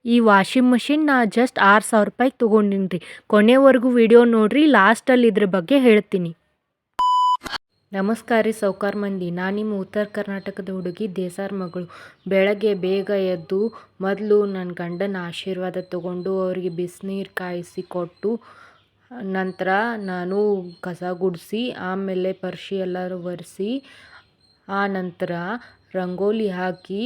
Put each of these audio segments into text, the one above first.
ಈ washing machine ನಾ just 6,000 ರೂಪಾಯಿಗೆ ತೊಗೊಂಡಿನಿ ರೀ. ಕೊನೆವರೆಗೂ ವಿಡಿಯೋ ನೋಡಿರಿ, ಲಾಸ್ಟಲ್ಲಿ ಇದ್ರ ಬಗ್ಗೆ ಹೇಳ್ತೀನಿ. ನಮಸ್ಕಾರ ರೀ ಸೌಕಾರ ಮಂದಿ. ನಾನು ನಿಮ್ಮ ಉತ್ತರ ಕರ್ನಾಟಕದ ಹುಡುಗಿ ದೇಸಾರ್ ಮಗಳು. ಬೆಳಗ್ಗೆ ಬೇಗ ಎದ್ದು ಮೊದಲು ನನ್ನ ಗಂಡನ ಆಶೀರ್ವಾದ ತಗೊಂಡು ಅವರಿಗೆ ಬಿಸಿನೀರು ಕಾಯಿಸಿ ಕೊಟ್ಟು ನಂತರ ನಾನು ಕಸ ಗುಡಿಸಿ ಆಮೇಲೆ ಪರ್ಶಿ ಎಲ್ಲರೂ ಒರೆಸಿ ಆ ನಂತರ ರಂಗೋಲಿ ಹಾಕಿ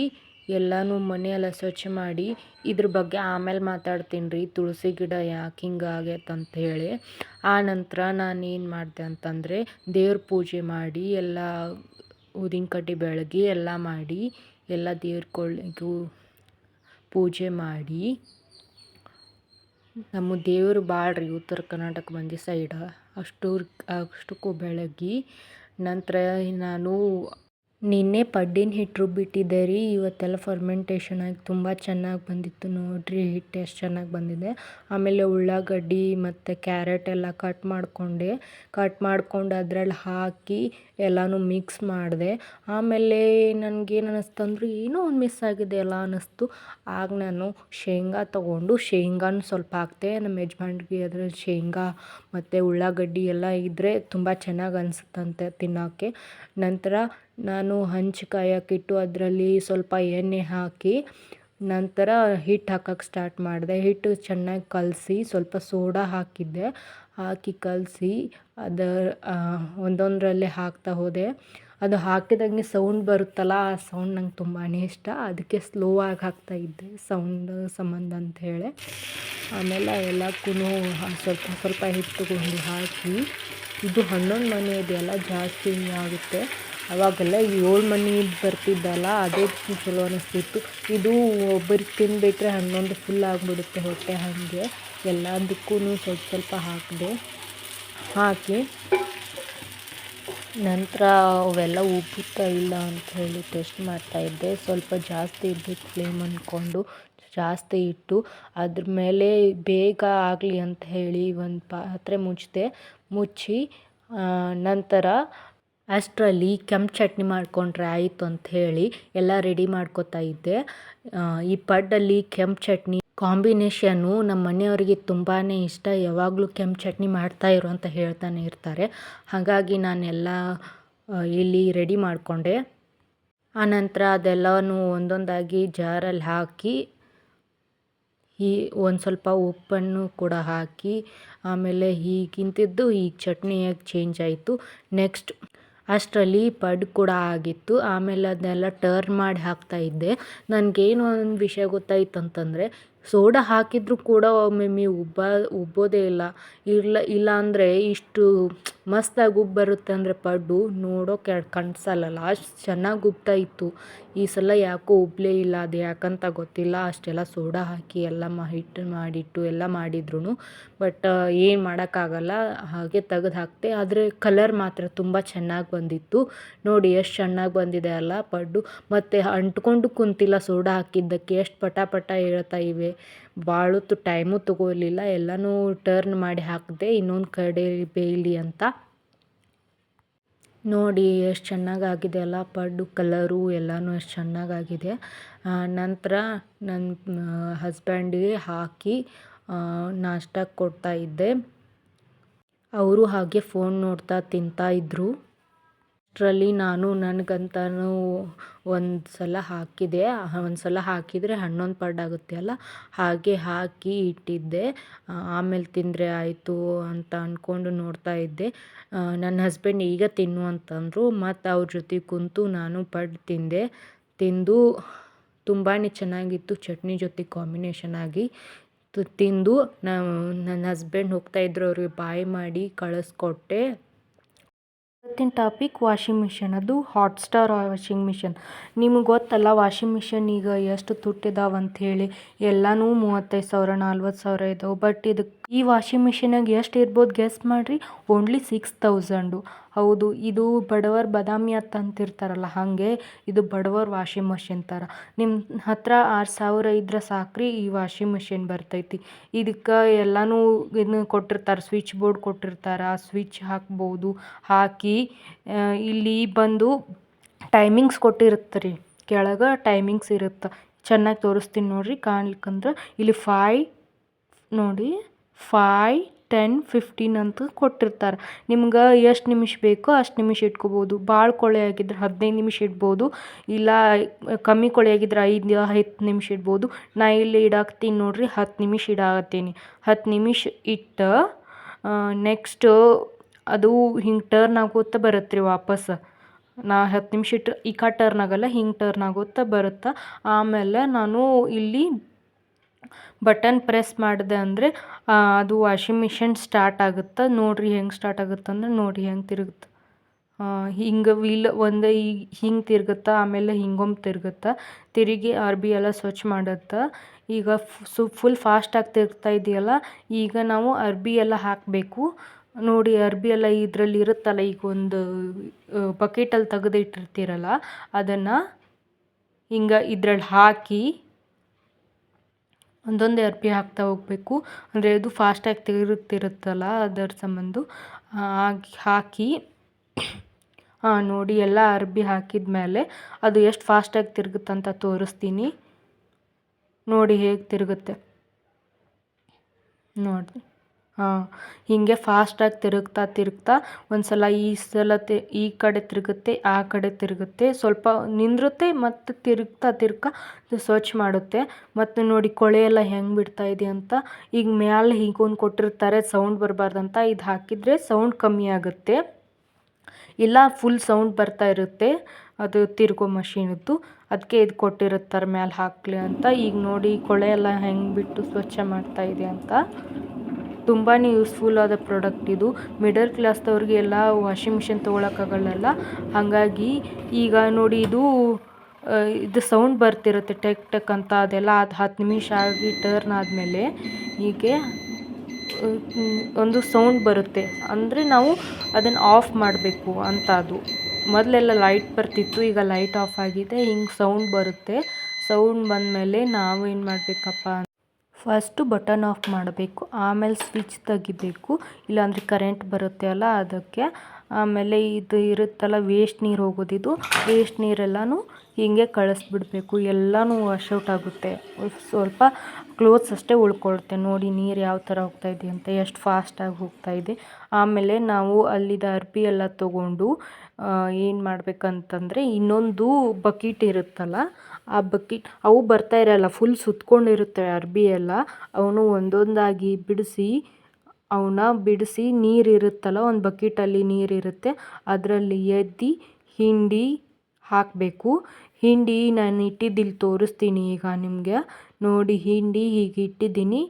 ಎಲ್ಲನೂ ಮನೆಯೆಲ್ಲ ಸ್ವಚ್ಛ ಮಾಡಿ ಇದ್ರ ಬಗ್ಗೆ ಆಮೇಲೆ ಮಾತಾಡ್ತೀನಿ ರೀ. ತುಳಸಿ ಗಿಡ ಯಾಕೆ ಹಿಂಗಾಗೈತೆ ಅಂತ ಹೇಳಿ. ಆ ನಂತರ ನಾನು ಏನು ಮಾಡಿದೆ ಅಂತಂದರೆ ದೇವ್ರ ಪೂಜೆ ಮಾಡಿ ಎಲ್ಲ ಊದಿನ ಕಡ್ಡಿ ಬೆಳಗಿ ಎಲ್ಲ ಮಾಡಿ ಎಲ್ಲ ದೇವ್ರಗಳಿಗೂ ಪೂಜೆ ಮಾಡಿ ನಮ್ಮ ದೇವರು ಭಾಳ ರೀ ಉತ್ತರ ಕರ್ನಾಟಕ ಮಂದಿ ಸೈಡ ಅಷ್ಟಕ್ಕೂ ಬೆಳಗಿ ನಂತರ ನಾನು ನಿನ್ನೆ ಪಡ್ಡಿನ ಹಿಟ್ಟು ರುಬ್ಬಿಟ್ಟಿದ್ದೆ ರೀ. ಇವತ್ತೆಲ್ಲ ಫರ್ಮೆಂಟೇಷನ್ ಆಗಿ ತುಂಬ ಚೆನ್ನಾಗಿ ಬಂದಿತ್ತು. ನೋಡಿರಿ ಹಿಟ್ಟು ಎಷ್ಟು ಚೆನ್ನಾಗಿ ಬಂದಿದೆ. ಆಮೇಲೆ ಉಳ್ಳಾಗಡ್ಡಿ ಮತ್ತು ಕ್ಯಾರೆಟ್ ಎಲ್ಲ ಕಟ್ ಮಾಡ್ಕೊಂಡು ಅದ್ರಲ್ಲಿ ಹಾಕಿ ಎಲ್ಲನೂ ಮಿಕ್ಸ್ ಮಾಡಿದೆ. ಆಮೇಲೆ ನನಗೇನು ಅನ್ನಿಸ್ತು ಅಂದ್ರೆ ಏನೋ ಒಂದು ಮಿಸ್ ಆಗಿದೆ ಎಲ್ಲ ಅನ್ನಿಸ್ತು. ಆಗ ನಾನು ಶೇಂಗಾ ತೊಗೊಂಡು ಶೇಂಗಾನು ಸ್ವಲ್ಪ ಹಾಕ್ದೆ. ನಮ್ಮ ಯಜಮಾನ್ರಿಗೆ ಅದ್ರಲ್ಲಿ ಶೇಂಗಾ ಮತ್ತು ಉಳ್ಳಾಗಡ್ಡಿ ಎಲ್ಲ ಇದ್ದರೆ ತುಂಬ ಚೆನ್ನಾಗಿ ಅನಿಸುತ್ತಂತೆ ತಿನ್ನೋಕ್ಕೆ. ನಂತರ ನಾನು ಹಂಚು ಕಾಯೋಕ್ಕಿಟ್ಟು ಅದರಲ್ಲಿ ಸ್ವಲ್ಪ ಎಣ್ಣೆ ಹಾಕಿ ನಂತರ ಹಿಟ್ಟು ಹಾಕೋಕ್ಕೆ ಸ್ಟಾರ್ಟ್ ಮಾಡಿದೆ. ಹಿಟ್ಟು ಚೆನ್ನಾಗಿ ಕಲಸಿ ಸ್ವಲ್ಪ ಸೋಡಾ ಹಾಕಿ ಕಲಸಿ ಒಂದೊಂದರಲ್ಲೇ ಹಾಕ್ತಾ ಹೋದೆ. ಅದು ಹಾಕಿದಂಗೆ ಸೌಂಡ್ ಬರುತ್ತಲ್ಲ, ಆ ಸೌಂಡ್ ನಂಗೆ ತುಂಬಾ ಇಷ್ಟ. ಅದಕ್ಕೆ ಸ್ಲೋ ಆಗಿ ಹಾಕ್ತಾಯಿದ್ದೆ ಸೌಂಡ್ ಸಂಬಂಧ ಅಂಥೇಳಿ. ಆಮೇಲೆ ಎಲ್ಲಕ್ಕೂ ಸ್ವಲ್ಪ ಹಿಟ್ಟು ತಗೊಂಡು ಹಾಕಿ, ಇದು 11 ಮನೆ ಇದೆಯಲ್ಲ ಜಾಸ್ತಿ ಆಗುತ್ತೆ. ಅವಾಗೆಲ್ಲ 7 ಮನೆ ಬರ್ತಿದ್ದಲ್ಲ, ಅದೇ ಚಲೋ ಅನ್ನಿಸ್ತಿತ್ತು. ಇದು ಒಬ್ಬರಿಗೆ ತಿಂದುಬಿಟ್ರೆ 11 ಫುಲ್ ಆಗಿಬಿಡುತ್ತೆ ಹೊಟ್ಟೆ. ಹಾಗೆ ಎಲ್ಲದಕ್ಕೂ ಸ್ವಲ್ಪ ಹಾಕಿ ನಂತರ ಅವೆಲ್ಲ ಉಬ್ಬುತ್ತಾ ಇಲ್ಲ ಅಂಥೇಳಿ ಟೆಸ್ಟ್ ಮಾಡ್ತಾಯಿದ್ದೆ. ಸ್ವಲ್ಪ ಜಾಸ್ತಿ ಇರಬೇಕು ಫ್ಲೇಮ್ ಅಂದ್ಕೊಂಡು ಜಾಸ್ತಿ ಇಟ್ಟು ಅದ್ರ ಮೇಲೆ ಬೇಗ ಆಗಲಿ ಅಂತ ಹೇಳಿ ಒಂದು ಪಾತ್ರೆ ಮುಚ್ಚಿ ನಂತರ ಅಷ್ಟರಲ್ಲಿ ಕೆಂಪು ಚಟ್ನಿ ಮಾಡಿಕೊಂಡ್ರೆ ಆಯಿತು ಅಂಥೇಳಿ ಎಲ್ಲ ರೆಡಿ ಮಾಡ್ಕೋತಾ ಇದ್ದೆ. ಈ ಪಡ್ಡಲ್ಲಿ ಕೆಂಪು ಚಟ್ನಿ ಕಾಂಬಿನೇಷನ್ನು ನಮ್ಮ ಮನೆಯವರಿಗೆ ತುಂಬಾ ಇಷ್ಟ. ಯಾವಾಗಲೂ ಕೆಂಪು ಚಟ್ನಿ ಮಾಡ್ತಾಯಿರು ಅಂತ ಹೇಳ್ತಾನೆ ಇರ್ತಾರೆ. ಹಾಗಾಗಿ ನಾನೆಲ್ಲ ಇಲ್ಲಿ ರೆಡಿ ಮಾಡಿಕೊಂಡೆ. ಆನಂತರ ಅದೆಲ್ಲನೂ ಒಂದೊಂದಾಗಿ ಜಾರಲ್ಲಿ ಹಾಕಿ ಒಂದು ಸ್ವಲ್ಪ ಉಪ್ಪನ್ನು ಕೂಡ ಹಾಕಿ ಆಮೇಲೆ ಹೀಗಿಂತಿದ್ದು ಈಗ ಚಟ್ನಿಯಾಗಿ ಚೇಂಜ್ ಆಯಿತು. ನೆಕ್ಸ್ಟ್ ಅಷ್ಟರಲ್ಲಿ ಪಡ್ಡು ಕೂಡ ಆಗಿತ್ತು. ಆಮೇಲೆ ಅದನ್ನೆಲ್ಲ ಟರ್ನ್ ಮಾಡಿ ಹಾಕ್ತಾಯಿದ್ದೆ. ನನಗೇನು ಒಂದು ವಿಷಯ ಗೊತ್ತಾಯಿತು ಅಂತಂದರೆ ಸೋಡಾ ಹಾಕಿದರೂ ಕೂಡ ಒಮ್ಮೊಮ್ಮೆ ಉಬ್ಬೋದೇ ಇಲ್ಲ ಅಂದರೆ ಇಷ್ಟು ಮಸ್ತಾಗಿ ಉಬ್ಬಿ ಬರುತ್ತೆ ಅಂದರೆ ಪಡ್ಡು ನೋಡೋಕೆ ಕಣ್ಸಲ್ಲ. ಅಷ್ಟು ಚೆನ್ನಾಗಿ ಉಬ್ತಾ ಇತ್ತು. ಈ ಸಲ ಯಾಕೋ ಉಬ್ಬಲೇ ಇಲ್ಲ. ಅದು ಯಾಕಂತ ಗೊತ್ತಿಲ್ಲ. ಅಷ್ಟೆಲ್ಲ ಸೋಡಾ ಹಾಕಿ ಎಲ್ಲ ಹಿಟ್ಟು ಮಾಡಿಟ್ಟು ಎಲ್ಲ ಮಾಡಿದ್ರು ಬಟ್ ಏನು ಮಾಡೋಕ್ಕಾಗಲ್ಲ. ಹಾಗೆ ತೆಗೆದು ಹಾಕಿದೆ. ಆದರೆ ಕಲರ್ ಮಾತ್ರ ತುಂಬ ಚೆನ್ನಾಗಿ ಬಂದಿತ್ತು. ನೋಡಿ ಎಷ್ಟು ಚೆನ್ನಾಗಿ ಬಂದಿದೆ ಅಲ್ಲ ಪಡ್ಡು. ಮತ್ತು ಅಂಟ್ಕೊಂಡು ಕುಂತಿಲ್ಲ ಸೋಡಾ ಹಾಕಿದ್ದಕ್ಕೆ. ಎಷ್ಟು ಪಟ ಹೇಳ್ತಾ ಇವೆ. ಭಾಳ ಹೊತ್ತು ಟೈಮು ತೊಗೊಲಿಲ್ಲ. ಎಲ್ಲನೂ ಟರ್ನ್ ಮಾಡಿ ಹಾಕಿದೆ ಇನ್ನೊಂದು ಕಡೆ ಬೇಯಲಿ ಅಂತ. ನೋಡಿ ಎಷ್ಟು ಚೆನ್ನಾಗಾಗಿದೆ ಅಲ್ಲ ಪಡ್ಡು. ಕಲರು ಎಲ್ಲನೂ ಎಷ್ಟು ಚೆನ್ನಾಗಾಗಿದೆ. ನಂತರ ನನ್ನ ಹಸ್ಬೆಂಡಿಗೆ ಹಾಕಿ ನಾಷ್ಟಕ್ಕೆ ಕೊಡ್ತಾಯಿದ್ದೆ. ಅವರು ಹಾಗೆ ಫೋನ್ ನೋಡ್ತಾ ತಿಂತಾಯಿದ್ರು. ಅಷ್ಟರಲ್ಲಿ ನಾನು ನನಗಂತನೂ ಒಂದು ಸಲ ಹಾಕಿದೆ. ಒಂದು ಸಲ ಹಾಕಿದರೆ 11 ಪಡ್ಡಾಗುತ್ತೆ ಅಲ್ಲ, ಹಾಗೆ ಹಾಕಿ ಇಟ್ಟಿದ್ದೆ. ಆಮೇಲೆ ತಿಂದರೆ ಆಯಿತು ಅಂತ ಅಂದ್ಕೊಂಡು ನೋಡ್ತಾ ಇದ್ದೆ. ನನ್ನ ಹಸ್ಬೆಂಡ್ ಈಗ ತಿನ್ನು ಅಂತಂದರು. ಮತ್ತು ಅವ್ರ ಜೊತೆ ಕುಂತು ನಾನು ಪಡ್ಡು ತಿಂದು ತುಂಬಾ ಚೆನ್ನಾಗಿತ್ತು. ಚಟ್ನಿ ಜೊತೆ ಕಾಂಬಿನೇಷನ್ ಆಗಿ ತಿಂದು ನನ್ನ ಹಸ್ಬೆಂಡ್ ಹೋಗ್ತಾಯಿದ್ರು. ಅವ್ರಿಗೆ ಬಾಯ್ ಮಾಡಿ ಕಳಿಸ್ಕೊಟ್ಟೆ. ಇವತ್ತಿನ ಟಾಪಿಕ್ ವಾಷಿಂಗ್ ಮಿಷನ್. ಅದು ಹಾಟ್ ಸ್ಟಾರ್ ವಾಷಿಂಗ್ ಮಿಷನ್. ನಿಮಗೆ ಗೊತ್ತಲ್ಲ ವಾಷಿಂಗ್ ಮಿಷನ್ ಈಗ ಎಷ್ಟು ತುಟ್ಟಿದಾವೆ ಅಂಥೇಳಿ. ಎಲ್ಲನೂ 35,000 40,000 ಇದಾವೆ. ಬಟ್ ಈ ವಾಷಿಂಗ್ ಮಿಷಿನಾಗ ಎಷ್ಟು ಇರ್ಬೋದು ಗೆಸ್ ಮಾಡಿರಿ. ಓನ್ಲಿ 6,000. ಹೌದು, ಇದು ಬಡವರ್ ಬಾದಾಮಿ ಅಂತಿರ್ತಾರಲ್ಲ ಹಾಗೆ ಇದು ಬಡವರ್ ವಾಷಿಂಗ್ ಮಷಿನ್ ಥರ. ನಿಮ್ಮ ಹತ್ರ 6,000 ಇದ್ರೆ ಸಾಕ್ರಿ ಈ ವಾಷಿಂಗ್ ಮಿಷಿನ್ ಬರ್ತೈತಿ. ಇದಕ್ಕೆ ಎಲ್ಲನೂ ಇದನ್ನ ಕೊಟ್ಟಿರ್ತಾರೆ, ಸ್ವಿಚ್ ಬೋರ್ಡ್ ಕೊಟ್ಟಿರ್ತಾರೆ. ಆ ಸ್ವಿಚ್ ಹಾಕ್ಬೋದು. ಹಾಕಿ ಇಲ್ಲಿ ಬಂದು ಟೈಮಿಂಗ್ಸ್ ಕೊಟ್ಟಿರುತ್ತೆ ರೀ. ಕೆಳಗೆ ಟೈಮಿಂಗ್ಸ್ ಇರುತ್ತೆ. ಚೆನ್ನಾಗಿ ತೋರಿಸ್ತೀನಿ ನೋಡಿರಿ ಕಾಣ್ಲಿಕ್ಕಂದ್ರೆ. ಇಲ್ಲಿ 5 ನೋಡಿ 5, 10, 15 ಅಂತ ಕೊಟ್ಟಿರ್ತಾರೆ. ನಿಮ್ಗೆ ಎಷ್ಟು ನಿಮಿಷ ಬೇಕೋ ಅಷ್ಟು ನಿಮಿಷ ಇಟ್ಕೋಬೋದು. ಭಾಳ ಕೊಳೆ ಆಗಿದ್ರೆ 15 ನಿಮಿಷ ಇಡ್ಬೋದು, ಇಲ್ಲ ಕಮ್ಮಿ ಕೊಳೆ ಆಗಿದ್ರೆ 5-10 ನಿಮಿಷ ಇಡ್ಬೋದು. ನಾ ಇಲ್ಲಿ ಇಡಾಕ್ತೀನಿ ನೋಡಿರಿ, 10 ನಿಮಿಷ ಇಡಾಕತ್ತೀನಿ. 10 ನಿಮಿಷ ಇಟ್ಟು ನೆಕ್ಸ್ಟು ಅದು ಹಿಂಗೆ ಟರ್ನ್ ಆಗೋತ್ತ ಬರುತ್ತೆ ರೀ ವಾಪಸ್. ನಾ 10 ನಿಮಿಷ ಇಟ್ಟು ಈ ಕಡೆ ಟರ್ನ್ ಆಗಲ್ಲ, ಹಿಂಗೆ ಟರ್ನ್ ಆಗೋತ್ತ ಬರುತ್ತೆ. ಆಮೇಲೆ ನಾನು ಇಲ್ಲಿ ಬಟನ್ ಪ್ರೆಸ್ ಮಾಡಿದೆ ಅಂದರೆ ಅದು ವಾಷಿಂಗ್ ಮಿಷಿನ್ ಸ್ಟಾರ್ಟ್ ಆಗುತ್ತೆ. ನೋಡಿರಿ ಹೆಂಗೆ ಸ್ಟಾರ್ಟ್ ಆಗುತ್ತೆ ಅಂದ್ರೆ ನೋಡಿ ಹೆಂಗೆ ತಿರುಗುತ್ತೆ. ಹಿಂಗೆ ವೀಲ್ ಒಂದು ಹಿಂಗೆ ತಿರುಗುತ್ತೆ, ಆಮೇಲೆ ಹಿಂಗೊಮ್ಮೆ ತಿರುಗುತ್ತೆ. ತಿರುಗಿ ಅರ್ಬಿ ಎಲ್ಲ ಸ್ವಚ್ಛ ಮಾಡುತ್ತೆ. ಈಗ ಫುಲ್ ಫಾಸ್ಟಾಗಿ ತಿರುಗ್ತಾ ಇದೆಯಲ್ಲ, ಈಗ ನಾವು ಅರ್ಬಿ ಎಲ್ಲ ಹಾಕಬೇಕು. ನೋಡಿ ಅರ್ಬಿ ಎಲ್ಲ ಇದರಲ್ಲಿ ಇರುತ್ತಲ್ಲ, ಈಗ ಒಂದು ಬಕೆಟಲ್ಲಿ ತೆಗೆದು ಇಟ್ಟಿರ್ತೀರಲ್ಲ, ಅದನ್ನು ಹಿಂಗೆ ಇದ್ರಲ್ಲಿ ಹಾಕಿ ಒಂದೊಂದೇ ಅರ್ಬಿ ಹಾಕ್ತಾ ಹೋಗಬೇಕು. ಅಂದರೆ ಅದು ಫಾಸ್ಟಾಗಿ ತಿರುಗ್ತಿರುತ್ತಲ್ಲ ಅದರ ಸಂಬಂಧ ಹಾಕಿ ನೋಡಿ ಎಲ್ಲ ಅರ್ಬಿ ಹಾಕಿದ ಮೇಲೆ ಅದು ಎಷ್ಟು ಫಾಸ್ಟಾಗಿ ತಿರುಗುತ್ತಂತ ತೋರಿಸ್ತೀನಿ. ನೋಡಿ ಹೇಗೆ ತಿರುಗುತ್ತೆ ನೋಡಿ. ಹೀಗೆ ಫಾಸ್ಟಾಗಿ ತಿರುಗ್ತಾ ಒಂದು ಸಲ ಈ ಕಡೆ ತಿರುಗುತ್ತೆ, ಆ ಕಡೆ ತಿರುಗುತ್ತೆ, ಸ್ವಲ್ಪ ನಿಂದ್ರುತ್ತೆ, ಮತ್ತು ತಿರುಗ್ತಾ ಸ್ವಚ್ಛ ಮಾಡುತ್ತೆ. ಮತ್ತು ನೋಡಿ ಕೊಳೆ ಎಲ್ಲ ಹೆಂಗೆ ಬಿಡ್ತಾ ಇದೆ ಅಂತ. ಈಗ ಮ್ಯಾಲೆ ಹೀಗೊಂದು ಕೊಟ್ಟಿರ್ತಾರೆ ಸೌಂಡ್ ಬರಬಾರ್ದಂತ, ಇದು ಹಾಕಿದರೆ ಸೌಂಡ್ ಕಮ್ಮಿ ಆಗುತ್ತೆ, ಇಲ್ಲ ಫುಲ್ ಸೌಂಡ್ ಬರ್ತಾ ಇರುತ್ತೆ ಅದು ತಿರುಗೋ ಮಷೀನದ್ದು. ಅದಕ್ಕೆ ಇದು ಕೊಟ್ಟಿರುತ್ತಾರೆ ಮ್ಯಾಲೆ ಹಾಕಲಿ ಅಂತ. ಈಗ ನೋಡಿ ಕೊಳೆ ಎಲ್ಲ ಹೆಂಗೆ ಬಿಟ್ಟು ಸ್ವಚ್ಛ ಮಾಡ್ತಾ ಇದೆ ಅಂತ. ತುಂಬಾ ಯೂಸ್ಫುಲ್ ಆದ ಪ್ರಾಡಕ್ಟ್ ಇದು. ಮಿಡಲ್ ಕ್ಲಾಸ್ದವ್ರಿಗೆ ಎಲ್ಲ ವಾಷಿಂಗ್ ಮಿಷಿನ್ ತೊಗೊಳಕ್ಕಾಗಲ್ಲ. ಹಾಗಾಗಿ ಈಗ ನೋಡಿ ಇದು ಸೌಂಡ್ ಬರ್ತಿರುತ್ತೆ ಟೆಕ್ ಟೆಕ್ ಅಂತ. ಅದೆಲ್ಲ 10 ನಿಮಿಷ ಆಗಿ ಟರ್ನ್ ಆದಮೇಲೆ ಹೀಗೆ ಒಂದು ಸೌಂಡ್ ಬರುತ್ತೆ, ಅಂದರೆ ನಾವು ಅದನ್ನು ಆಫ್ ಮಾಡಬೇಕು ಅಂತ. ಅದು ಮೊದಲೆಲ್ಲ ಲೈಟ್ ಬರ್ತಿತ್ತು, ಈಗ ಲೈಟ್ ಆಫ್ ಆಗಿದೆ. ಹಿಂಗೆ ಸೌಂಡ್ ಬರುತ್ತೆ. ಸೌಂಡ್ ಬಂದಮೇಲೆ ನಾವು ಏನು ಮಾಡಬೇಕಪ್ಪ, ಫಸ್ಟು ಬಟನ್ ಆಫ್ ಮಾಡಬೇಕು, ಆಮೇಲೆ ಸ್ವಿಚ್ ತೆಗಿಬೇಕು, ಇಲ್ಲಾಂದರೆ ಕರೆಂಟ್ ಬರುತ್ತೆ ಅಲ್ಲ ಅದಕ್ಕೆ. ಆಮೇಲೆ ಇದು ಇರುತ್ತಲ್ಲ ವೇಸ್ಟ್ ನೀರು ಹೋಗೋದಿದು, ವೇಸ್ಟ್ ನೀರೆಲ್ಲನೂ ಹೀಗೆ ಕಳಿಸ್ಬಿಡ್ಬೇಕು. ಎಲ್ಲನೂ ವಾಶೌಟ್ ಆಗುತ್ತೆ, ಸ್ವಲ್ಪ ಕ್ಲೋತ್ಸ್ ಅಷ್ಟೇ ಉಳ್ಕೊಳುತ್ತೆ. ನೋಡಿ ನೀರು ಯಾವ ಥರ ಹೋಗ್ತಾಯಿದೆ ಅಂತ, ಎಷ್ಟು ಫಾಸ್ಟಾಗಿ ಹೋಗ್ತಾಯಿದೆ. ಆಮೇಲೆ ನಾವು ಅಲ್ಲಿದ್ದ ಅರ್ಬಿ ಎಲ್ಲ ತೊಗೊಂಡು ಏನು ಮಾಡಬೇಕಂತಂದರೆ, ಇನ್ನೊಂದು ಬಕೀಟ್ ಇರುತ್ತಲ್ಲ, ಆ ಬಕೀಟ್ ಅವು ಬರ್ತಾ ಇರಲ್ಲ, ಫುಲ್ ಸುತ್ಕೊಂಡಿರುತ್ತೆ ಅರ್ಬಿ ಎಲ್ಲ. ಅವನು ಒಂದೊಂದಾಗಿ ಬಿಡಿಸಿ ನೀರಿರುತ್ತಲ್ಲ, ಒಂದು ಬಕೀಟಲ್ಲಿ ನೀರಿರುತ್ತೆ, ಅದರಲ್ಲಿ ಎದ್ದು ಹಿಂಡಿ ಹಾಕಬೇಕು. ಹಿಂಡಿ ನಾನು ಇಟ್ಟಿದ್ದಿಲ್ಲಿ ತೋರಿಸ್ತೀನಿ ಈಗ ನಿಮಗೆ. ನೋಡಿ ಹಿಂಡಿ ಹೀಗೆ ಇಟ್ಟಿದ್ದೀನಿ.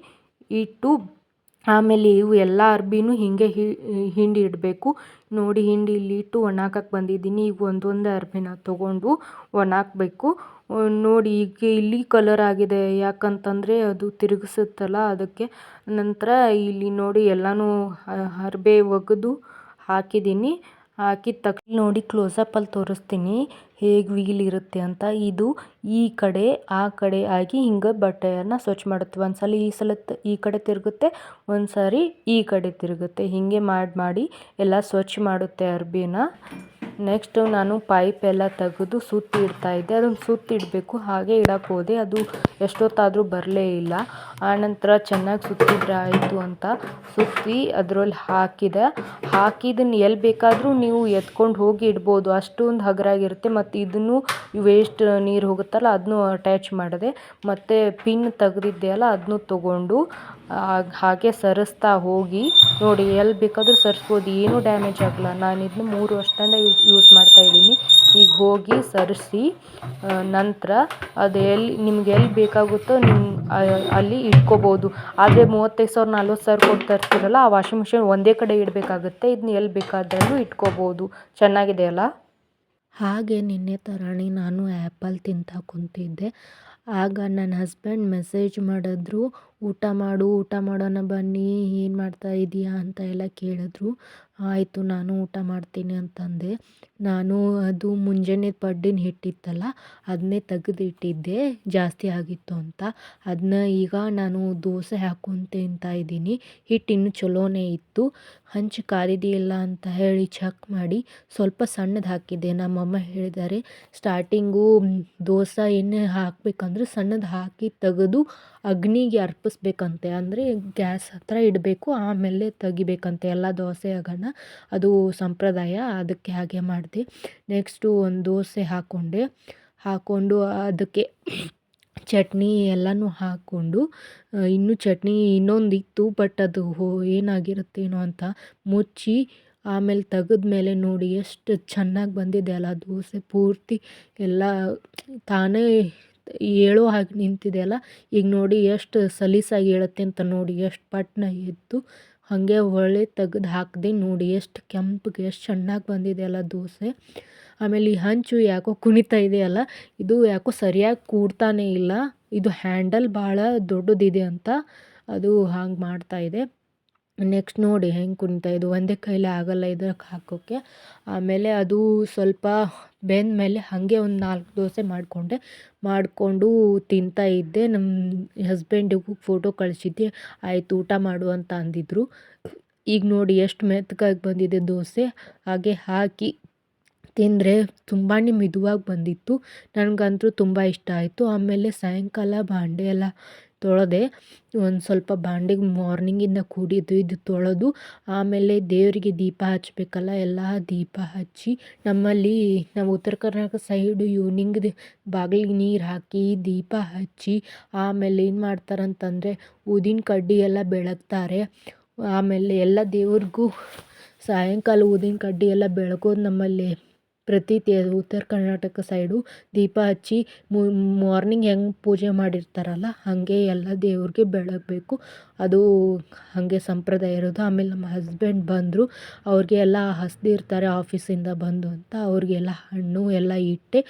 ಇಟ್ಟು ಆಮೇಲೆ ಇವು ಎಲ್ಲ ಅರ್ಬಿನೂ ಹೀಗೆ ಹಿಂಡಿ ಇಡಬೇಕು. ನೋಡಿ ಹಿಂಡಿ ಇಲ್ಲಿ ಇಟ್ಟು ಒಣಾಕಕ್ಕೆ ಬಂದಿದ್ದೀನಿ. ಈಗ ಒಂದೊಂದೇ ಅರ್ಬಿನ ತೊಗೊಂಡು ಒಣಾಕಬೇಕು. ನೋಡಿ ಈಗ ಇಲ್ಲಿ ಕಲರ್ ಆಗಿದೆ, ಯಾಕಂತಂದರೆ ಅದು ತಿರುಗಿಸುತ್ತಲ್ಲ ಅದಕ್ಕೆ. ನಂತರ ಇಲ್ಲಿ ನೋಡಿ ಎಲ್ಲನೂ ಅರ್ಬೆ ಒಗೆದು ಹಾಕಿದ್ದೀನಿ. ಹಾಕಿದ ತಕ್ಷಣ ನೋಡಿ ಕ್ಲೋಸಪ್ಪಲ್ಲಿ ತೋರಿಸ್ತೀನಿ ಹೇಗೆ ವೀಲ್ ಇರುತ್ತೆ ಅಂತ. ಇದು ಈ ಕಡೆ ಆ ಕಡೆ ಆಗಿ ಹಿಂಗೆ ಬಟ್ಟೆಯನ್ನು ಸ್ವಚ್ಛ ಮಾಡುತ್ತೆ. ಒಂದು ಸಲ ಈ ಕಡೆ ತಿರುಗುತ್ತೆ, ಒಂದು ಸಾರಿ ಈ ಕಡೆ ತಿರುಗುತ್ತೆ. ಹೀಗೆ ಮಾಡಿ ಎಲ್ಲ ಸ್ವಚ್ಛ ಮಾಡುತ್ತೆ ಅರ್ಬಿನ. ನೆಕ್ಸ್ಟು ನಾನು ಪೈಪ್ ಎಲ್ಲ ತೆಗೆದು ಸುತ್ತಿ ಇಡ್ತಾಯಿದ್ದೆ. ಅದನ್ನು ಸುತ್ತಿ ಇಡಬೇಕು, ಹಾಗೆ ಇಡಕ್ಕೆ ಹೋದೆ, ಅದು ಎಷ್ಟೊತ್ತಾದರೂ ಬರಲೇ ಇಲ್ಲ. ಆನಂತರ ಚೆನ್ನಾಗಿ ಸುತ್ತಿದ್ರೆ ಆಯಿತು ಅಂತ ಸುತ್ತಿ ಅದರಲ್ಲಿ ಹಾಕಿದ್ದನ್ನು ಎಲ್ಲಿ ಬೇಕಾದರೂ ನೀವು ಎತ್ಕೊಂಡು ಹೋಗಿ ಇಡ್ಬೋದು, ಅಷ್ಟೊಂದು ಹಗುರಾಗಿರುತ್ತೆ. ಮತ್ತು ಇದನ್ನು ವೇಸ್ಟ್ ನೀರು ಹೋಗುತ್ತಲ್ಲ ಅದನ್ನು ಅಟ್ಯಾಚ್ ಮಾಡಿದೆ. ಮತ್ತು ಪಿನ್ ತೆಗೆದಿದ್ದೆ ಅಲ್ಲ ಅದನ್ನು ತೊಗೊಂಡು ಹಾಗೆ ಸರಿಸ್ತಾ ಹೋಗಿ ನೋಡಿ ಎಲ್ಲಿ ಬೇಕಾದರೂ ಸರಿಸ್ಬೋದು, ಏನೂ ಡ್ಯಾಮೇಜ್ ಆಗಲ್ಲ. ನಾನು ಇದನ್ನು 3 ವರ್ಷದಿಂದ ಯೂಸ್ ಮಾಡ್ತಾಯಿದ್ದೀನಿ. ಈಗ ಹೋಗಿ ಸರಿಸಿ ನಂತರ ಅದು ನಿಮ್ಗೆ ಎಲ್ಲಿ ಬೇಕಾಗುತ್ತೋ ಅಲ್ಲಿ ಇಟ್ಕೋಬೋದು. ಆದರೆ 35,000 40,000 ಕೊಟ್ಟು ತರ್ತೀರಲ್ಲ, ಆ ವಾಷಿಂಗ್ ಮಿಷಿನ್ ಒಂದೇ ಕಡೆ ಇಡಬೇಕಾಗುತ್ತೆ. ಇದನ್ನ ಎಲ್ಲಿ ಬೇಕಾದ್ರೂ ಇಟ್ಕೋಬೋದು. ಚೆನ್ನಾಗಿದೆ ಅಲ್ಲ. ಹಾಗೆ ನಿನ್ನೆ ತರಾಣಿ ನಾನು ಆ್ಯಪಲ್ ತಿಂತಾ ಕುಂತಿದ್ದೆ. ಆಗ ನನ್ನ ಹಸ್ಬೆಂಡ್ ಮೆಸೇಜ್ ಮಾಡಿದ್ರು, ಊಟ ಮಾಡು, ಊಟ ಮಾಡೋಣ ಬನ್ನಿ, ಏನು ಮಾಡ್ತಾ ಇದೀಯಾ ಅಂತ ಎಲ್ಲ ಕೇಳಿದ್ರು. ಆಯಿತು ನಾನು ಊಟ ಮಾಡ್ತೀನಿ ಅಂತಂದೆ. ನಾನು ಅದು ಮುಂಜಾನೆ ಪಡ್ಡಿನ ಹಿಟ್ಟಿತ್ತಲ್ಲ ಅದನ್ನೇ ತೆಗೆದಿಟ್ಟಿದ್ದೆ ಜಾಸ್ತಿ ಆಗಿತ್ತು ಅಂತ. ಅದನ್ನ ಈಗ ನಾನು ದೋಸೆ ಹಾಕ್ಕೊಂಡು ತಿಂತಾ ಇದ್ದೀನಿ. ಹಿಟ್ಟು ಇನ್ನೂ ಚಲೋನೇ ಇತ್ತು. ಹಂಚು ಕಾದಿದೆಯಲ್ಲ ಅಂತ ಹೇಳಿ ಚೆಕ್ ಮಾಡಿ ಸ್ವಲ್ಪ ಸಣ್ಣದು ಹಾಕಿದ್ದೆ. ನಮ್ಮಮ್ಮ ಹೇಳಿದ್ದಾರೆ ಸ್ಟಾರ್ಟಿಂಗು ದೋಸೆ ಎಣ್ಣೆ ಹಾಕಬೇಕಂದ್ರೆ ಸಣ್ಣದು ಹಾಕಿ ತೆಗೆದು ಅಗ್ನಿಗೆ ಅರ್ಪಿಸ್ಬೇಕಂತೆ. ಅಂದರೆ ಗ್ಯಾಸ್ ಹತ್ರ ಇಡಬೇಕು, ಆಮೇಲೆ ತೆಗಿಬೇಕಂತೆ ಎಲ್ಲ ದೋಸೆ ಆಗೋಣ. ಅದು ಸಂಪ್ರದಾಯ, ಅದಕ್ಕೆ ಹಾಗೆ ಮಾಡಿದೆ. ನೆಕ್ಸ್ಟು ಒಂದು ದೋಸೆ ಹಾಕ್ಕೊಂಡು ಅದಕ್ಕೆ ಚಟ್ನಿ ಎಲ್ಲನೂ ಹಾಕ್ಕೊಂಡು ಇನ್ನೂ ಚಟ್ನಿ ಇನ್ನೊಂದಿತ್ತು, ಬಟ್ ಅದು ಏನಾಗಿರುತ್ತೇನೋ ಅಂತ ಮುಚ್ಚಿ ಆಮೇಲೆ ತೆಗೆದ್ಮೇಲೆ ನೋಡಿ ಎಷ್ಟು ಚೆನ್ನಾಗಿ ಬಂದಿದೆ ಅಲ್ಲ ದೋಸೆ. ಪೂರ್ತಿ ಎಲ್ಲ ತಾನೇ ಏಳೋ ಹಾಗೆ ನಿಂತಿದೆ ಅಲ್ಲ. ಈಗ ನೋಡಿ ಎಷ್ಟು ಸಲೀಸಾಗಿ ಏಳುತ್ತೆ ಅಂತ ನೋಡಿ, ಎಷ್ಟು ಪಟ್ನ ಎದ್ದು ಹಾಗೆ ಒಳ್ಳೆ ತೆಗೆದು ಹಾಕಿದೆ. ನೋಡಿ ಎಷ್ಟು ಕೆಂಪಗೆ ಎಷ್ಟು ಚೆನ್ನಾಗಿ ಬಂದಿದೆ ಅಲ್ಲ ದೋಸೆ. ಆಮೇಲೆ ಈ ಹಂಚು ಯಾಕೋ ಕುಣಿತಾ ಇದೆಯಲ್ಲ, ಇದು ಯಾಕೋ ಸರಿಯಾಗಿ ಕೂಡ್ತಾನೇ ಇಲ್ಲ. ಇದು ಹ್ಯಾಂಡಲ್ ಭಾಳ ದೊಡ್ಡದಿದೆ ಅಂತ ಅದು ಹಾಗೆ ಮಾಡ್ತಾಯಿದೆ. ನೆಕ್ಸ್ಟ್ ನೋಡಿ ಹೆಂಗೆ ಕುಣಿತಾ ಇದು, ಒಂದೇ ಕೈಲಿ ಆಗೋಲ್ಲ ಇದಕ್ಕೆ ಹಾಕೋಕ್ಕೆ. ಆಮೇಲೆ ಅದು ಸ್ವಲ್ಪ ಬೆಂದ ಮೇಲೆ ಹಾಗೆ ಒಂದು 4 ದೋಸೆ ಮಾಡಿಕೊಂಡು ತಿಂತಾ ಇದ್ದೆ. ನಮ್ಮ ಹಸ್ಬೆಂಡಿಗೂ ಫೋಟೋ ಕಳಿಸಿದ್ದೆ, ಆಯಿತು ಊಟ ಮಾಡು ಅಂತ ಅಂದಿದ್ರು. ಈಗ ನೋಡಿ ಎಷ್ಟು ಮೆತ್ತಗಾಗಿ ಬಂದಿದೆ ದೋಸೆ. ಹಾಗೆ ಹಾಕಿ ತಿಂದರೆ ತುಂಬಾ ಮಿದುವಾಗಿ ಬಂದಿತ್ತು. ನನಗಂತೂ ತುಂಬ ಇಷ್ಟ ಆಯಿತು. ಆಮೇಲೆ ಸಾಯಂಕಾಲ ಬಾಂಡೆ ಎಲ್ಲ ತೊಳೆದೆ. ಒಂದು ಸ್ವಲ್ಪ ಬಾಂಡೆಗೆ ಮಾರ್ನಿಂಗಿಂದ ಕೂಡಿದ್ದು ಇದು ತೊಳೆದು ಆಮೇಲೆ ದೇವರಿಗೆ ದೀಪ ಹಚ್ಚಬೇಕಲ್ಲ, ಎಲ್ಲ ದೀಪ ಹಚ್ಚಿ ನಾವು ಉತ್ತರ ಕರ್ನಾಟಕ ಸೈಡು ಈವ್ನಿಂಗ್ ಬಾಗಿಲಿಗೆ ನೀರು ಹಾಕಿ ದೀಪ ಹಚ್ಚಿ ಆಮೇಲೆ ಏನು ಮಾಡ್ತಾರಂತಂದರೆ ಊದಿನ ಕಡ್ಡಿ ಎಲ್ಲ ಬೆಳಗ್ತಾರೆ. ಆಮೇಲೆ ಎಲ್ಲ ದೇವ್ರಿಗೂ ಸಾಯಂಕಾಲ ಊದಿನ ಕಡ್ಡಿ ಎಲ್ಲ ಬೆಳಗೋದು ನಮ್ಮಲ್ಲಿ ಪ್ರತೀತಿ. ಉತ್ತರ ಕರ್ನಾಟಕ ಸೈಡು ದೀಪ ಹಚ್ಚಿ ಮಾರ್ನಿಂಗ್ ಹೆಂಗೆ ಪೂಜೆ ಮಾಡಿರ್ತಾರಲ್ಲ ಹಾಗೆ ಎಲ್ಲ ದೇವ್ರಿಗೆ ಬೆಳಗಬೇಕು. ಅದು ಹಾಗೆ ಸಂಪ್ರದಾಯ ಇರೋದು. ಆಮೇಲೆ ನಮ್ಮ ಹಸ್ಬೆಂಡ್ ಬಂದರು, ಅವ್ರಿಗೆ ಎಲ್ಲ ಹಸ್ದಿರ್ತಾರೆ ಆಫೀಸಿಂದ ಬಂದು ಅಂತ ಅವ್ರಿಗೆಲ್ಲ ಹಣ್ಣು ಎಲ್ಲ ಇಟ್ಟೆ.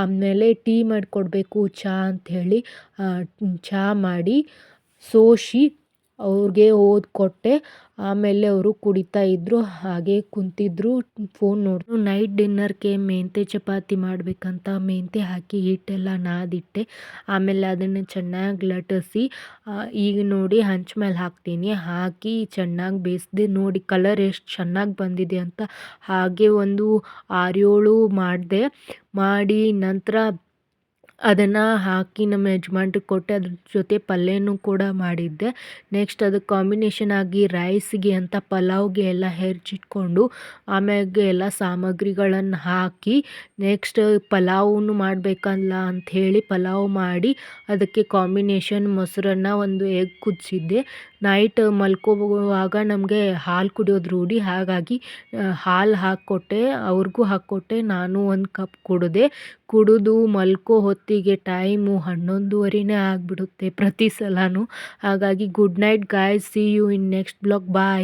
ಆಮೇಲೆ ಟೀ ಮಾಡಿಕೊಡ್ಬೇಕು ಚಹಾ ಅಂಥೇಳಿ ಚಹಾ ಮಾಡಿ ಸೋಸಿ ಅವ್ರಿಗೆ ಕೊಟ್ಟೆ. ಆಮೇಲೆ ಅವರು ಕುಡಿತಾ ಇದ್ದರು, ಹಾಗೆ ಕುಂತಿದ್ರು, ಫೋನ್ ನೋಡಿದ್ರು. ನೈಟ್ ಡಿನ್ನರ್ಗೆ ಮೆಂತ್ಯ ಚಪಾತಿ ಮಾಡಬೇಕಂತ ಮೆಂತ್ಯ ಹಾಕಿ ಹಿಟ್ಟೆಲ್ಲ ನಾದಿಟ್ಟೆ. ಆಮೇಲೆ ಅದನ್ನು ಚೆನ್ನಾಗಿ ಲಟ್ಟಿಸಿ ಈಗ ನೋಡಿ ಹಂಚು ಮೇಲೆ ಹಾಕಿ ಚೆನ್ನಾಗಿ ಬೇಯಿಸಿದೆ. ನೋಡಿ ಕಲರ್ ಎಷ್ಟು ಚೆನ್ನಾಗಿ ಬಂದಿದೆ ಅಂತ. ಹಾಗೆ ಒಂದು 6-7 ಮಾಡಿ ನಂತರ ಅದನ್ನು ಹಾಕಿ ನಮ್ಮ ಯಜಮಾನ್ರಿಗೆ ಕೊಟ್ಟೆ. ಅದ್ರ ಜೊತೆ ಪಲ್ಯನೂ ಕೂಡ ಮಾಡಿದ್ದೆ. ನೆಕ್ಸ್ಟ್ ಅದಕ್ಕೆ ಕಾಂಬಿನೇಷನ್ ಆಗಿ ರೈಸ್ಗೆ ಅಂತ ಪಲಾವ್ಗೆ ಎಲ್ಲ ಹೆಚ್ಚಿಟ್ಕೊಂಡು ಆಮ್ಯಾಗೆ ಎಲ್ಲ ಸಾಮಗ್ರಿಗಳನ್ನು ಹಾಕಿ ನೆಕ್ಸ್ಟ್ ಪಲಾವನ್ನು ಮಾಡಬೇಕಲ್ಲ ಅಂಥೇಳಿ ಪಲಾವ್ ಮಾಡಿ ಅದಕ್ಕೆ ಕಾಂಬಿನೇಷನ್ ಮೊಸರನ್ನ, ಒಂದು ಎಗ್ ಕುದಿಸಿದ್ದೆ. ನೈಟ್ ಮಲ್ಕೋವಾಗ ನಮಗೆ ಹಾಲು ಕುಡಿಯೋದು ರೂಢಿ, ಹಾಗಾಗಿ ಹಾಲು ಹಾಕ್ಕೊಟ್ಟೆ, ಅವ್ರಿಗೂ ಹಾಕ್ಕೊಟ್ಟೆ. ನಾನು ಒಂದು ಕಪ್ ಕುಡಿದು ಮಲ್ಕೋ ಹೊತ್ತಿಗೆ ಟೈಮು 11:30 ಆಗಿಬಿಡುತ್ತೆ ಪ್ರತಿ ಸಲನೂ. ಹಾಗಾಗಿ good night guys, see you in next blog, bye.